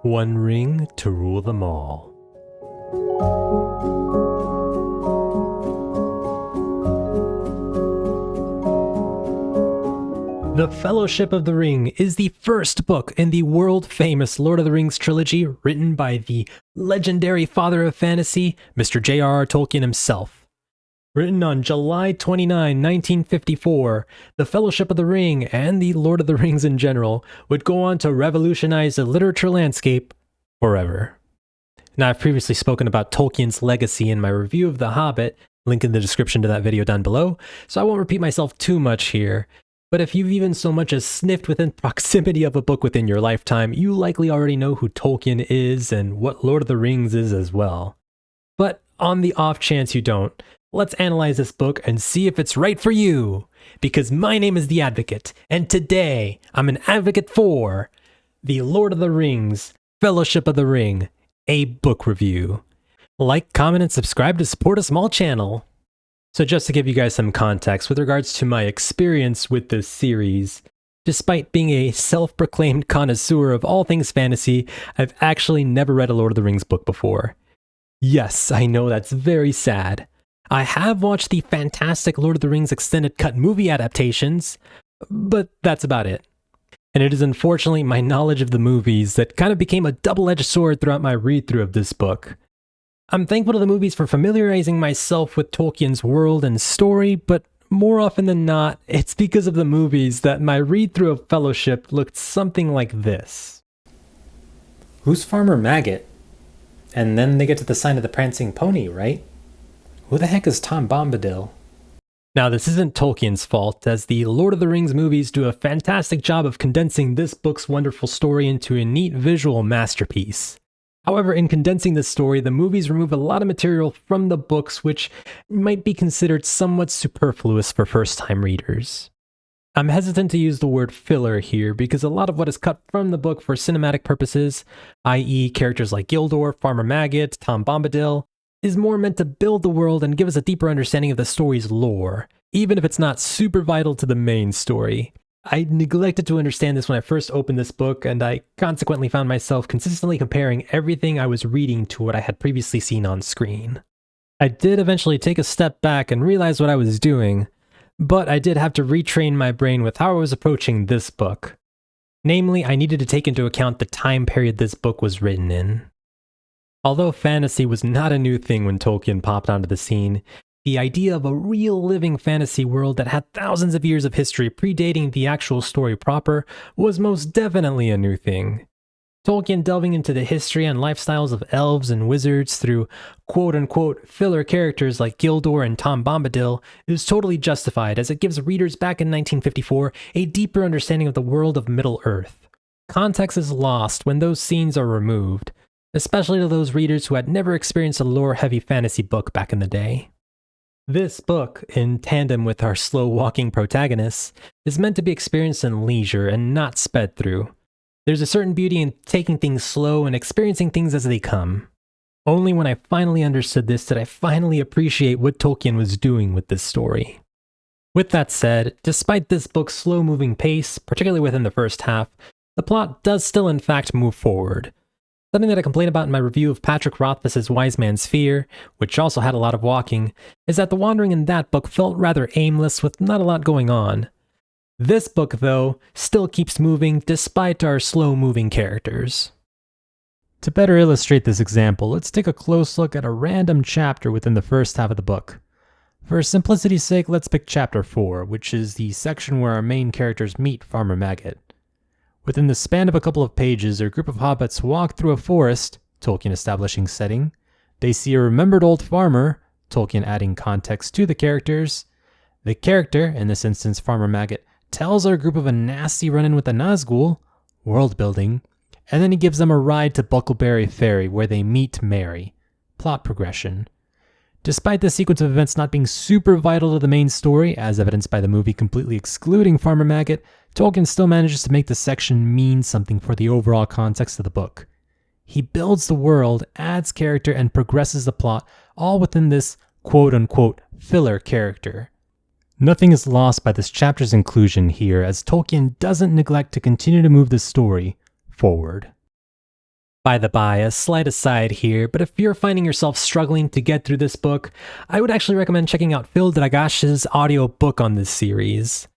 One ring to rule them all. The Fellowship of the Ring is the first book in the world-famous Lord of the Rings trilogy written by the legendary father of fantasy, Mr. J.R.R. Tolkien himself. Written on July 29, 1954, The Fellowship of the Ring and the Lord of the Rings in general would go on to revolutionize the literature landscape forever. Now, I've previously spoken about Tolkien's legacy in my review of The Hobbit, link in the description to that video down below, so I won't repeat myself too much here. But if you've even so much as sniffed within proximity of a book within your lifetime, you likely already know who Tolkien is and what Lord of the Rings is as well. But on the off chance you don't, let's analyze this book and see if it's right for you. Because my name is The Advocate, and today I'm an advocate for The Lord of the Rings, Fellowship of the Ring, a book review. Like, comment, and subscribe to support a small channel. So just to give you guys some context with regards to my experience with this series, despite being a self-proclaimed connoisseur of all things fantasy, I've actually never read a Lord of the Rings book before. Yes, I know that's very sad. I have watched the fantastic Lord of the Rings extended cut movie adaptations, but that's about it. And it is unfortunately my knowledge of the movies that kind of became a double-edged sword throughout my read-through of this book. I'm thankful to the movies for familiarizing myself with Tolkien's world and story, but more often than not, it's because of the movies that my read-through of Fellowship looked something like this. Who's Farmer Maggot? And then they get to the sign of the Prancing Pony, right? Who the heck is Tom Bombadil? Now, this isn't Tolkien's fault, as the Lord of the Rings movies do a fantastic job of condensing this book's wonderful story into a neat visual masterpiece. However, in condensing this story, the movies remove a lot of material from the books which might be considered somewhat superfluous for first-time readers. I'm hesitant to use the word filler here because a lot of what is cut from the book for cinematic purposes, i.e. characters like Gildor, Farmer Maggot, Tom Bombadil, is more meant to build the world and give us a deeper understanding of the story's lore, even if it's not super vital to the main story. I neglected to understand this when I first opened this book, and I consequently found myself consistently comparing everything I was reading to what I had previously seen on screen. I did eventually take a step back and realize what I was doing, but I did have to retrain my brain with how I was approaching this book. Namely, I needed to take into account the time period this book was written in. Although fantasy was not a new thing when Tolkien popped onto the scene, the idea of a real living fantasy world that had thousands of years of history predating the actual story proper was most definitely a new thing. Tolkien delving into the history and lifestyles of elves and wizards through quote-unquote filler characters like Gildor and Tom Bombadil is totally justified, as it gives readers back in 1954 a deeper understanding of the world of Middle-earth. Context is lost when those scenes are removed, especially to those readers who had never experienced a lore-heavy fantasy book back in the day. This book, in tandem with our slow-walking protagonists, is meant to be experienced in leisure and not sped through. There's a certain beauty in taking things slow and experiencing things as they come. Only when I finally understood this did I finally appreciate what Tolkien was doing with this story. With that said, despite this book's slow-moving pace, particularly within the first half, the plot does still in fact move forward. Something that I complain about in my review of Patrick Rothfuss's Wise Man's Fear, which also had a lot of walking, is that the wandering in that book felt rather aimless with not a lot going on. This book, though, still keeps moving despite our slow-moving characters. To better illustrate this example, let's take a close look at a random chapter within the first half of the book. For simplicity's sake, let's pick Chapter 4, which is the section where our main characters meet Farmer Maggot. Within the span of a couple of pages, a group of hobbits walk through a forest, Tolkien establishing setting. They see a remembered old farmer, Tolkien adding context to the characters. The character, in this instance Farmer Maggot, tells our group of a nasty run-in with a Nazgul, world building, and then he gives them a ride to Buckleberry Ferry where they meet Merry, plot progression. Despite this sequence of events not being super vital to the main story, as evidenced by the movie completely excluding Farmer Maggot, Tolkien still manages to make the section mean something for the overall context of the book. He builds the world, adds character, and progresses the plot, all within this quote-unquote filler character. Nothing is lost by this chapter's inclusion here, as Tolkien doesn't neglect to continue to move the story forward. By the by, a slight aside here, but if you're finding yourself struggling to get through this book, I would actually recommend checking out Phil Dragash's audiobook on this series.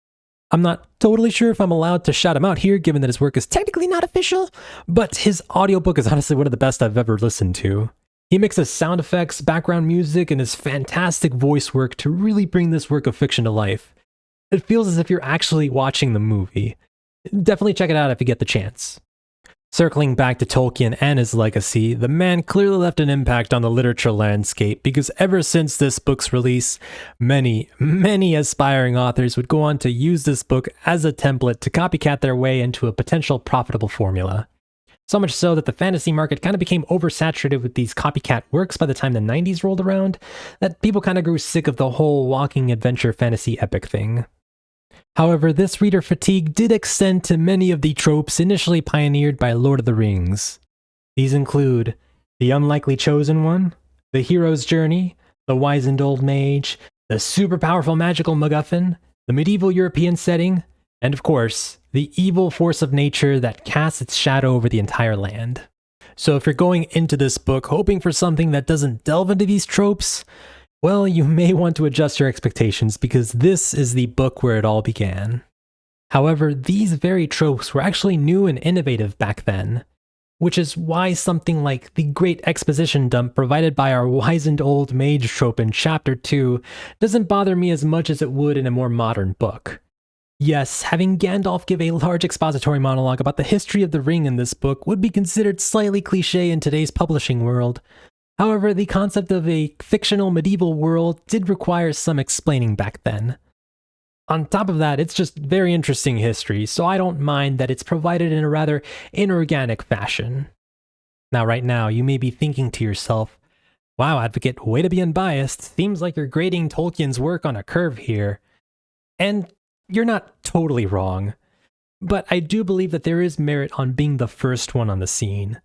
I'm not totally sure if I'm allowed to shout him out here, given that his work is technically not official, but his audiobook is honestly one of the best I've ever listened to. He mixes sound effects, background music, and his fantastic voice work to really bring this work of fiction to life. It feels as if you're actually watching the movie. Definitely check it out if you get the chance. Circling back to Tolkien and his legacy, the man clearly left an impact on the literature landscape because ever since this book's release, many aspiring authors would go on to use this book as a template to copycat their way into a potential profitable formula. So much so that the fantasy market kind of became oversaturated with these copycat works by the time the 90s rolled around, that people kind of grew sick of the whole walking adventure fantasy epic thing. However, this reader fatigue did extend to many of the tropes initially pioneered by Lord of the Rings. These include the unlikely chosen one, the hero's journey, the wizened old mage, the super powerful magical MacGuffin, the medieval European setting, and of course, the evil force of nature that casts its shadow over the entire land. So if you're going into this book hoping for something that doesn't delve into these tropes, well, you may want to adjust your expectations because this is the book where it all began. However, these very tropes were actually new and innovative back then, which is why something like the great exposition dump provided by our wizened old mage trope in Chapter 2 doesn't bother me as much as it would in a more modern book. Yes, having Gandalf give a large expository monologue about the history of the ring in this book would be considered slightly cliché in today's publishing world. However, the concept of a fictional medieval world did require some explaining back then. On top of that, it's just very interesting history, so I don't mind that it's provided in a rather inorganic fashion. Now, right now, you may be thinking to yourself, wow, Advocate, way to be unbiased. Seems like you're grading Tolkien's work on a curve here. And you're not totally wrong. But I do believe that there is merit on being the first one on the scene.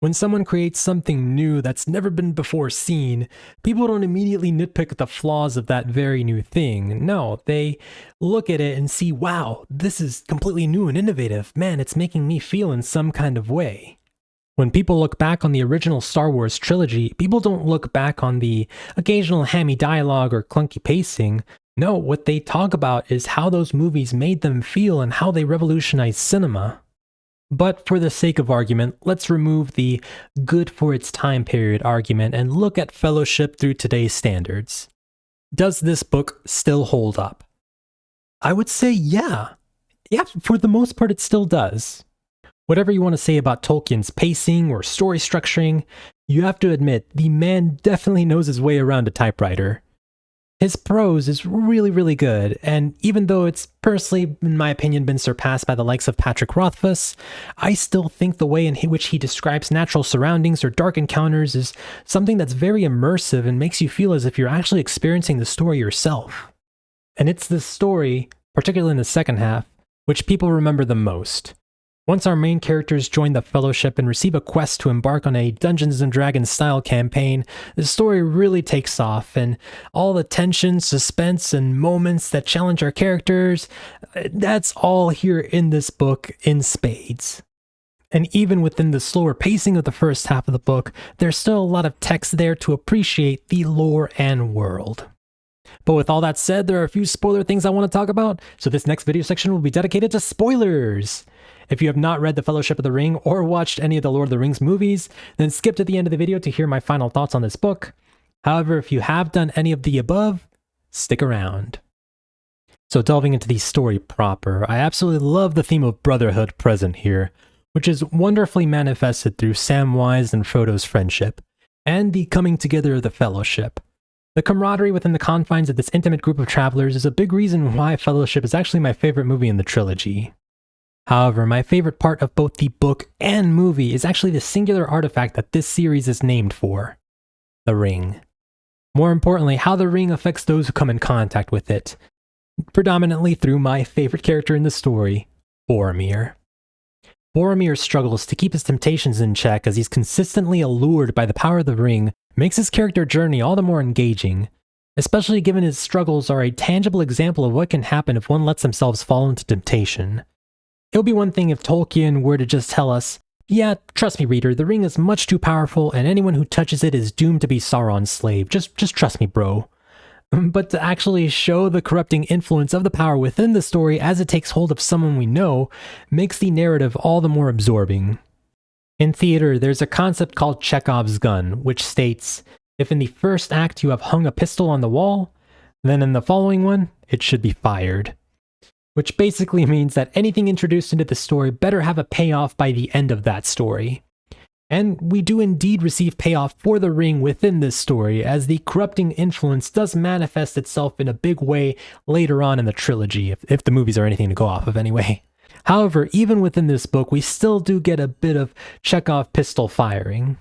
When someone creates something new that's never been before seen, people don't immediately nitpick at the flaws of that very new thing. No, they look at it and see, wow, this is completely new and innovative. Man, it's making me feel in some kind of way. When people look back on the original Star Wars trilogy, people don't look back on the occasional hammy dialogue or clunky pacing. No, what they talk about is how those movies made them feel and how they revolutionized cinema. But for the sake of argument, let's remove the good for its time period argument and look at Fellowship through today's standards. Does this book still hold up? I would say yeah. Yeah, for the most part it still does. Whatever you want to say about Tolkien's pacing or story structuring, you have to admit the man definitely knows his way around a typewriter. His prose is really good, and even though it's personally, in my opinion, been surpassed by the likes of Patrick Rothfuss, I still think the way in which he describes natural surroundings or dark encounters is something that's very immersive and makes you feel as if you're actually experiencing the story yourself. And it's this story, particularly in the second half, which people remember the most. Once our main characters join the Fellowship and receive a quest to embark on a Dungeons & Dragons style campaign, the story really takes off, and all the tension, suspense, and moments that challenge our characters, that's all here in this book in spades. And even within the slower pacing of the first half of the book, there's still a lot of text there to appreciate the lore and world. But with all that said, there are a few spoiler things I want to talk about, so this next video section will be dedicated to spoilers. If you have not read The Fellowship of the Ring or watched any of the Lord of the Rings movies, then skip to the end of the video to hear my final thoughts on this book. However, if you have done any of the above, stick around. So delving into the story proper, I absolutely love the theme of brotherhood present here, which is wonderfully manifested through Samwise and Frodo's friendship, and the coming together of the Fellowship. The camaraderie within the confines of this intimate group of travelers is a big reason why Fellowship is actually my favorite movie in the trilogy. However, my favorite part of both the book and movie is actually the singular artifact that this series is named for: the ring. More importantly, how the ring affects those who come in contact with it, predominantly through my favorite character in the story, Boromir. Boromir's struggles to keep his temptations in check as he's consistently allured by the power of the ring makes his character journey all the more engaging, especially given his struggles are a tangible example of what can happen if one lets themselves fall into temptation. It would be one thing if Tolkien were to just tell us, Yeah, trust me, reader, the ring is much too powerful, and anyone who touches it is doomed to be Sauron's slave. Just trust me, bro. But to actually show the corrupting influence of the power within the story as it takes hold of someone we know makes the narrative all the more absorbing. In theater, there's a concept called Chekhov's gun, which states, if in the first act you have hung a pistol on the wall, then in the following one, it should be fired. Which basically means that anything introduced into the story better have a payoff by the end of that story. And we do indeed receive payoff for the ring within this story, as the corrupting influence does manifest itself in a big way later on in the trilogy, if the movies are anything to go off of anyway. However, even within this book, we still do get a bit of Chekhov pistol firing.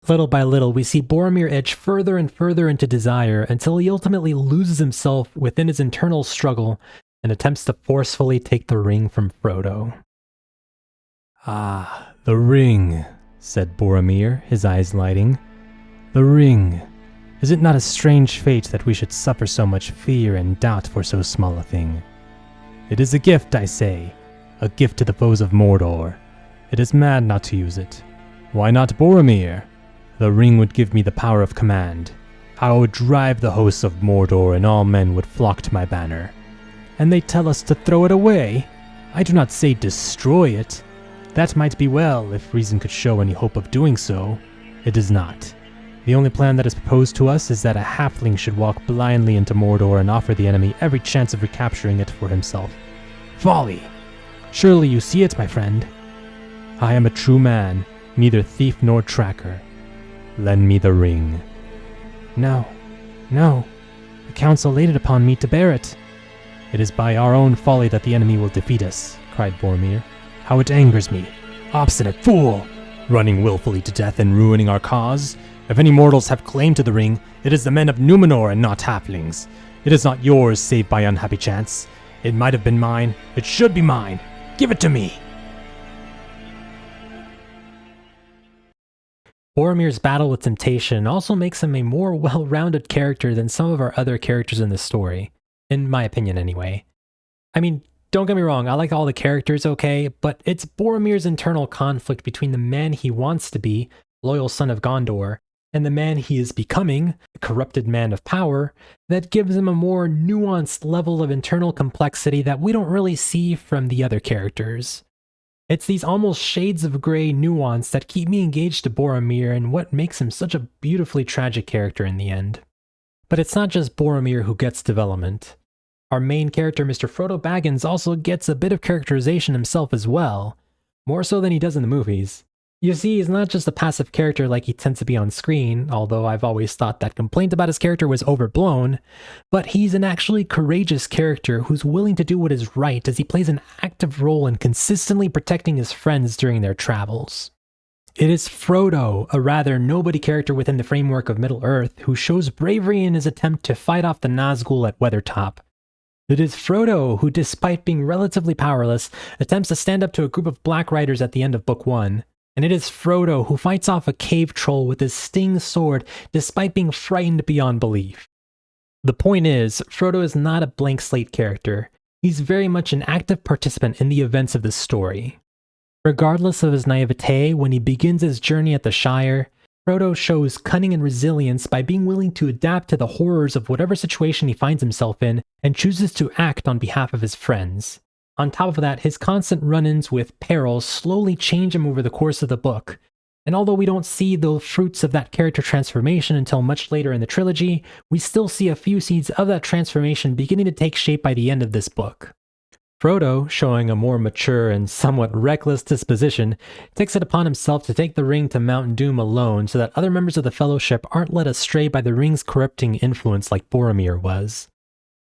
Little by little, we see Boromir edge further and further into desire until he ultimately loses himself within his internal struggle and attempts to forcefully take the ring from Frodo. "Ah, the ring," said Boromir, his eyes lighting. "The ring. Is it not a strange fate that we should suffer so much fear and doubt for so small a thing? It is a gift, I say, a gift to the foes of Mordor. It is mad not to use it. Why not Boromir? The ring would give me the power of command. I would drive the hosts of Mordor and all men would flock to my banner. And they tell us to throw it away? I do not say destroy it. That might be well, if reason could show any hope of doing so. It does not. The only plan that is proposed to us is that a halfling should walk blindly into Mordor and offer the enemy every chance of recapturing it for himself. Folly! Surely you see it, my friend. I am a true man, neither thief nor tracker. Lend me the ring." "No, no. The council laid it upon me to bear it." "It is by our own folly that the enemy will defeat us," cried Boromir. "How it angers me! Obstinate fool! Running willfully to death and ruining our cause. If any mortals have claim to the ring, it is the men of Numenor and not halflings. It is not yours save by unhappy chance. It might have been mine. It should be mine. Give it to me!" Boromir's battle with temptation also makes him a more well-rounded character than some of our other characters in the story. In my opinion, anyway. I mean, don't get me wrong, I like all the characters okay, but it's Boromir's internal conflict between the man he wants to be, loyal son of Gondor, and the man he is becoming, a corrupted man of power, that gives him a more nuanced level of internal complexity that we don't really see from the other characters. It's these almost shades of gray nuance that keep me engaged to Boromir and what makes him such a beautifully tragic character in the end. But it's not just Boromir who gets development. Our main character, Mr. Frodo Baggins, also gets a bit of characterization himself as well, more so than he does in the movies. You see, he's not just a passive character like he tends to be on screen, although I've always thought that complaint about his character was overblown, but he's an actually courageous character who's willing to do what is right as he plays an active role in consistently protecting his friends during their travels. It is Frodo, a rather nobody character within the framework of Middle-earth, who shows bravery in his attempt to fight off the Nazgul at Weathertop. It is Frodo who, despite being relatively powerless, attempts to stand up to a group of Black Riders at the end of Book 1. And it is Frodo who fights off a cave troll with his sting sword despite being frightened beyond belief. The point is, Frodo is not a blank slate character. He's very much an active participant in the events of the story. Regardless of his naivete, when he begins his journey at the Shire, Frodo shows cunning and resilience by being willing to adapt to the horrors of whatever situation he finds himself in and chooses to act on behalf of his friends. On top of that, his constant run-ins with perils slowly change him over the course of the book. And although we don't see the fruits of that character transformation until much later in the trilogy, we still see a few seeds of that transformation beginning to take shape by the end of this book. Frodo, showing a more mature and somewhat reckless disposition, takes it upon himself to take the ring to Mount Doom alone so that other members of the Fellowship aren't led astray by the ring's corrupting influence like Boromir was.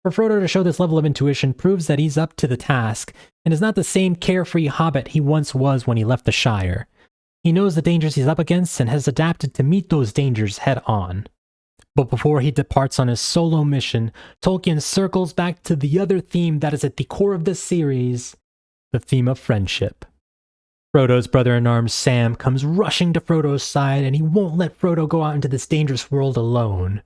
For Frodo to show this level of intuition proves that he's up to the task, and is not the same carefree hobbit he once was when he left the Shire. He knows the dangers he's up against and has adapted to meet those dangers head on. But before he departs on his solo mission, Tolkien circles back to the other theme that is at the core of this series, the theme of friendship. Frodo's brother-in-arms Sam comes rushing to Frodo's side, and he won't let Frodo go out into this dangerous world alone.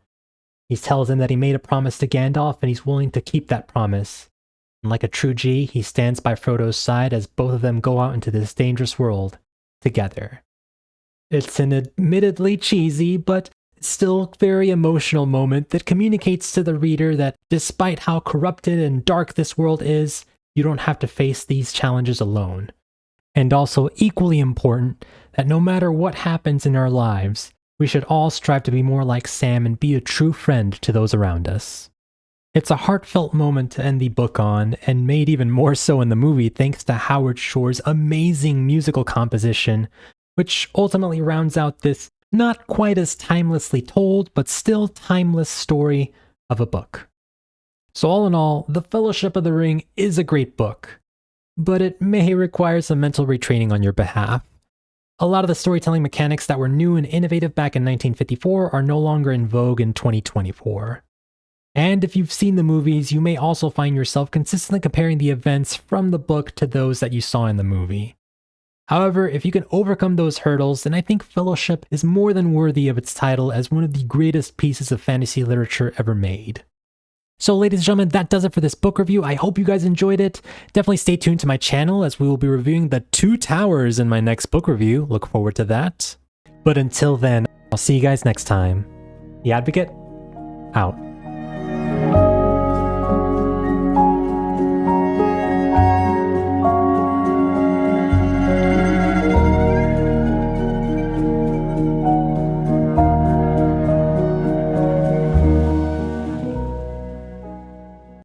He tells him that he made a promise to Gandalf and he's willing to keep that promise. And like a true G, he stands by Frodo's side as both of them go out into this dangerous world, together. It's an admittedly cheesy, but still very emotional moment that communicates to the reader that despite how corrupted and dark this world is, you don't have to face these challenges alone. And also equally important, that no matter what happens in our lives, we should all strive to be more like Sam and be a true friend to those around us. It's a heartfelt moment to end the book on, and made even more so in the movie thanks to Howard Shore's amazing musical composition, which ultimately rounds out this not quite as timelessly told, but still timeless story of a book. So all in all, The Fellowship of the Ring is a great book, but it may require some mental retraining on your behalf. A lot of the storytelling mechanics that were new and innovative back in 1954 are no longer in vogue in 2024. And if you've seen the movies, you may also find yourself consistently comparing the events from the book to those that you saw in the movie. However, if you can overcome those hurdles, then I think Fellowship is more than worthy of its title as one of the greatest pieces of fantasy literature ever made. So ladies and gentlemen, that does it for this book review. I hope you guys enjoyed it. Definitely stay tuned to my channel as we will be reviewing The Two Towers in my next book review. Look forward to that. But until then, I'll see you guys next time. The Advocate, out.